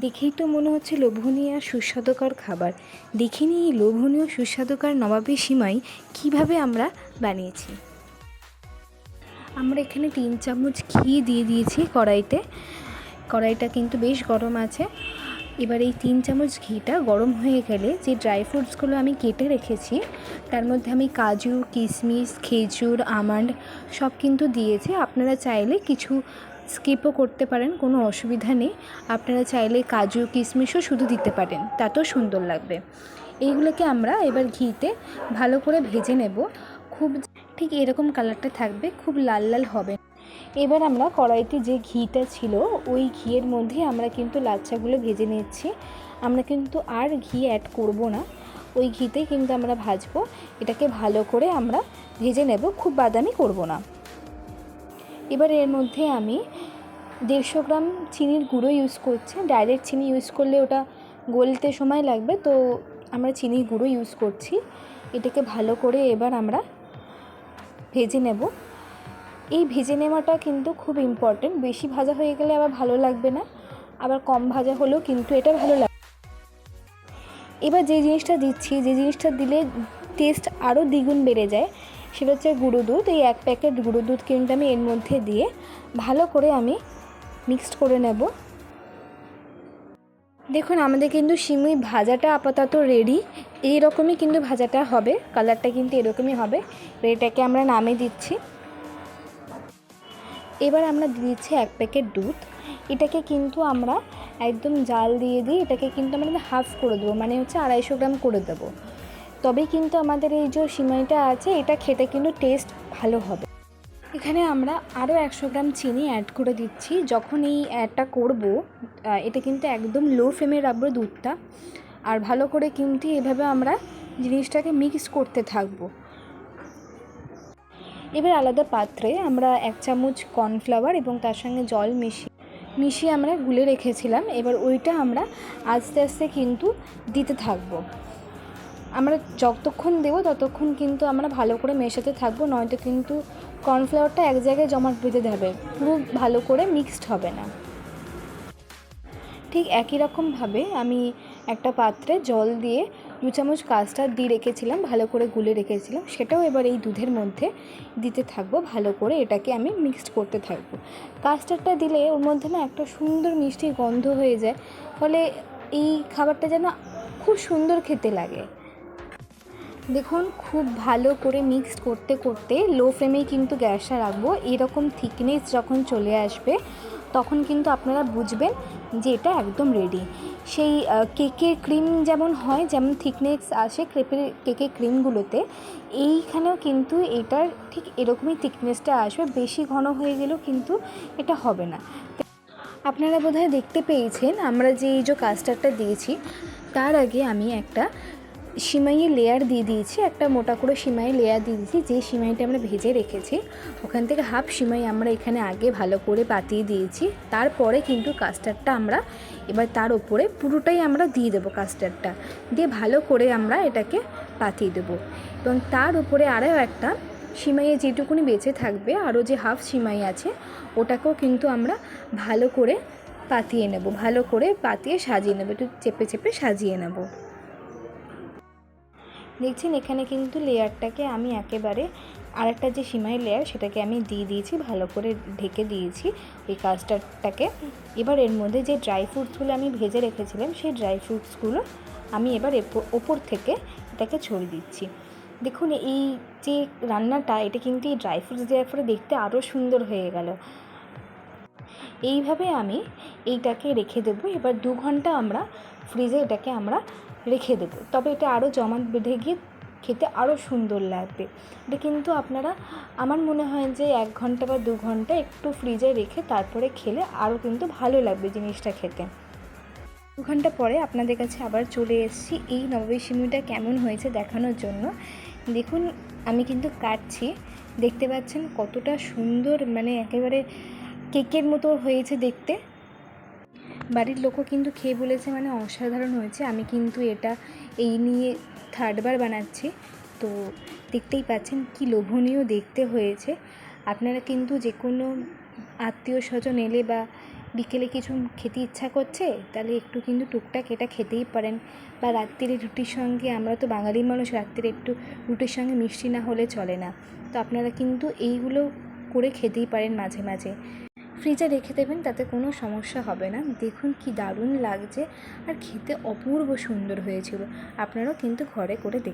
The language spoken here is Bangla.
দেখেই তো মনে হচ্ছে লোভনীয় আর সুস্বাদুকর খাবার। দেখে নিই এই লোভনীয় সুস্বাদুকর নবাবী সিমাই কীভাবে আমরা বানিয়েছি। আমরা এখানে 3 চামচ ঘি দিয়ে দিয়েছি কড়াইতে। কড়াইটা কিন্তু বেশ গরম আছে। এবার এই 3 চামচ ঘিটা গরম হয়ে গেলে যে ড্রাই ফ্রুটসগুলো আমি কেটে রেখেছি তার মধ্যে আমি কাজু, কিশমিশ, খেজুর, আমন্ড সব কিন্তু দিয়েছি। আপনারা চাইলে কিছু স্কিপও করতে পারেন, কোনো অসুবিধা নেই। আপনারা চাইলে কাজু কিশমিশও শুধু দিতে পারেন, তাতেও সুন্দর লাগবে। এইগুলোকে আমরা এবার ঘিতে ভালো করে ভেজে নেব। খুব ঠিক এরকম কালারটা থাকবে, খুব লাল লাল হবে। এবার আমরা কড়াইতে যে ঘিটা ছিল ওই ঘিয়ের মধ্যে আমরা কিন্তু লাচ্ছাগুলো ভেজে নিচ্ছি। আমরা কিন্তু আর ঘি অ্যাড করব না, ওই ঘিতেই কিন্তু আমরা ভাজবো। এটাকে ভালো করে আমরা ভেজে নেব, খুব বাদামি করব না। এবার এর মধ্যে আমি 150 গ্রাম চিনির গুঁড়ো ইউজ করছি। ডাইরেক্ট চিনি ইউজ করলে ওটা গলতে সময় লাগবে, তো আমরা চিনির গুঁড়ো ইউজ করছি। এটাকে ভালো করে এবার আমরা ভেজে নেব। এই ভেজে নেওয়াটা কিন্তু খুব ইম্পর্টেন্ট। বেশি ভাজা হয়ে গেলে আবার ভালো লাগবে না, আবার কম ভাজা হলেও কিন্তু এটা ভালো লাগবে। এবার যে জিনিসটা দিচ্ছি, যে জিনিসটা দিলে টেস্ট আরও দ্বিগুণ বেড়ে যায়, সেটা হচ্ছে গুঁড়ো দুধ। এই 1 প্যাকেট গুঁড়ো দুধ কিন্তু আমি এর মধ্যে দিয়ে ভালো করে আমি মিক্সড করে নেব। দেখুন আমাদের কিন্তু সিমুই ভাজাটা আপাতত রেডি। এইরকমই কিন্তু ভাজাটা হবে, কালারটা কিন্তু এরকমই হবে। এটাকে আমরা নামিয়ে দিচ্ছি। এবার আমরা দিচ্ছি 1 প্যাকেট দুধ। এটাকে কিন্তু আমরা একদম জাল দিয়ে এটাকে কিন্তু আমরা হাফ করে দেবো, মানে হচ্ছে 250 গ্রাম করে দেবো। তবেই কিন্তু আমাদের এই যে সিমাইটা আছে এটা খেতে কিন্তু টেস্ট ভালো হবে। এখানে আমরা আরও 100 গ্রাম চিনি অ্যাড করে দিচ্ছি। যখন এই অ্যাডটা করব, এটা কিন্তু একদম লো ফ্লেমে রাখবো দুধটা, আর ভালো করে কিন্তু এভাবে আমরা জিনিসটাকে মিক্স করতে থাকবো। এবার আলাদা পাত্রে আমরা 1 চামচ কর্নফ্লাওয়ার এবং তার সঙ্গে জল মিশিয়ে আমরা গুলে রেখেছিলাম। এবার ওইটা আমরা আস্তে আস্তে কিন্তু দিতে থাকবো। আমরা যতক্ষণ দেবো ততক্ষণ কিন্তু আমরা ভালো করে মেশাতে থাকবো, নয়তো কিন্তু কর্নফ্লাওয়ারটা এক জায়গায় জমাট বেঁধে যাবে, পুরো ভালো করে মিক্সড হবে না। ঠিক একই রকমভাবে আমি একটা পাত্রে জল দিয়ে 2 চামচ কাস্টার্ড দিয়ে রেখেছিলাম, ভালো করে গুলে রেখেছিলাম, সেটাও এবার এই দুধের মধ্যে দিতে থাকবো। ভালো করে এটাকে আমি মিক্সড করতে থাকবো। কাস্টার্ডটা দিলে ওর মধ্যে না একটা সুন্দর মিষ্টি গন্ধ হয়ে যায়, ফলে এই খাবারটা যেন খুব সুন্দর খেতে লাগে। দেখুন খুব ভালো করে মিক্সড করতে করতে লো ফ্লেমেই কিন্তু গ্যাসটা রাখবো। এরকম থিকনেস যখন চলে আসবে তখন কিন্তু আপনারা বুঝবেন যে এটা একদম রেডি। সেই কেকের ক্রিম যেমন হয়, যেমন থিকনেস আসে কেকের ক্রিমগুলোতে, এইখানেও কিন্তু এটার ঠিক এরকমই থিকনেসটা আসবে। বেশি ঘন হয়ে গেলেও কিন্তু এটা হবে না। আপনারা বোধহয় দেখতে পেয়েছেন আমরা যে এই যে কাস্টার্ডটা দিয়েছি তার আগে আমি একটা সিমাইয়ের লেয়ার দিয়ে দিয়েছি, একটা মোটা করে সিমাইয়ের লেয়ার দিয়ে দিয়েছি। যে সিমাইটা আমরা ভেজে রেখেছি ওখান থেকে হাফ সিমাই আমরা এখানে আগে ভালো করে পাতিয়ে দিয়েছি। তারপরে কিন্তু কাস্টার্ডটা আমরা এবার তার উপরে পুরোটাই আমরা দিয়ে দেবো। কাস্টার্ডটা দিয়ে ভালো করে আমরা এটাকে পাতিয়ে দেবো, এবং তার উপরে আরও একটা সিমাইয়ে যেটুকুনি বেঁচে থাকবে, আরও যে হাফ সিমাই আছে ওটাকেও কিন্তু আমরা ভালো করে পাতিয়ে নেব, ভালো করে পাতিয়ে সাজিয়ে নেব, একটু চেপে চেপে সাজিয়ে নেব। দেখছেন এখানে কিন্তু লেয়ারটাকে আমি একেবারে আরেকটা যে সিমাই লেয়ার সেটাকে আমি দিয়ে দিয়েছি, ভালো করে ঢেকে দিয়েছি এই কাস্টার্ডটাকে। এবার এর মধ্যে যে ড্রাই ফ্রুটসগুলো আমি ভেজে রেখেছিলাম সেই ড্রাই ফ্রুটসগুলো আমি এবার ওপর থেকে এটাকে ছড়িয়ে দিচ্ছি। দেখুন এই যে রান্নাটা, এটা কিন্তু এই ড্রাই ফ্রুটস দেওয়ার পরে দেখতে আরও সুন্দর হয়ে গেল। এইভাবে আমি এইটাকে রেখে দেবো। এবার 2 ঘন্টা আমরা ফ্রিজে এটাকে আমরা রেখে দেবো, তবে এটা আরও জমাট বেঁধে গিয়ে খেতে আরও সুন্দর লাগবে। এটা কিন্তু আপনারা, আমার মনে হয় যে 1 ঘন্টা বা 2 ঘন্টা একটু ফ্রিজে রেখে তারপরে খেলে আরও কিন্তু ভালো লাগবে জিনিসটা খেতে। 2 ঘন্টা পরে আপনাদের কাছে আবার চলে এসেছি এই নবাবী সিমুইটা কেমন হয়েছে দেখানোর জন্য। দেখুন আমি কিন্তু কাটছি, দেখতে পাচ্ছেন কতটা সুন্দর, মানে একেবারে কেকের মতো হয়েছে দেখতে। বাড়ির লোকও কিন্তু খেয়ে বলেছে মানে অসাধারণ হয়েছে। আমি কিন্তু এটা এই নিয়ে 3rd বার বানাচ্ছি, তো দেখতেই পাচ্ছেন কি লোভনীয় দেখতে হয়েছে। আপনারা কিন্তু যে কোনো আত্মীয় স্বজন এলে বা বিকেলে কিছু খেতে ইচ্ছা করছে, তাহলে একটু কিন্তু টুকটাক এটা খেতেই পারেন। বা রাত্রিরে রুটির সঙ্গে, আমরা তো বাঙালি মানুষ, রাত্রিরে একটু রুটির সঙ্গে মিষ্টি না হলে চলে না। তো আপনারা কিন্তু এইগুলো করে খেতেই পারেন মাঝে মাঝে। ফ্রিজে রেখে দেবেন, তাতে কোনো সমস্যা হবে না। দেখুন কি দারুণ লাগছে, আর খেতে অপূর্ব সুন্দর হয়েছিল। আপনারাও কিন্তু ঘরে করে দেখুন।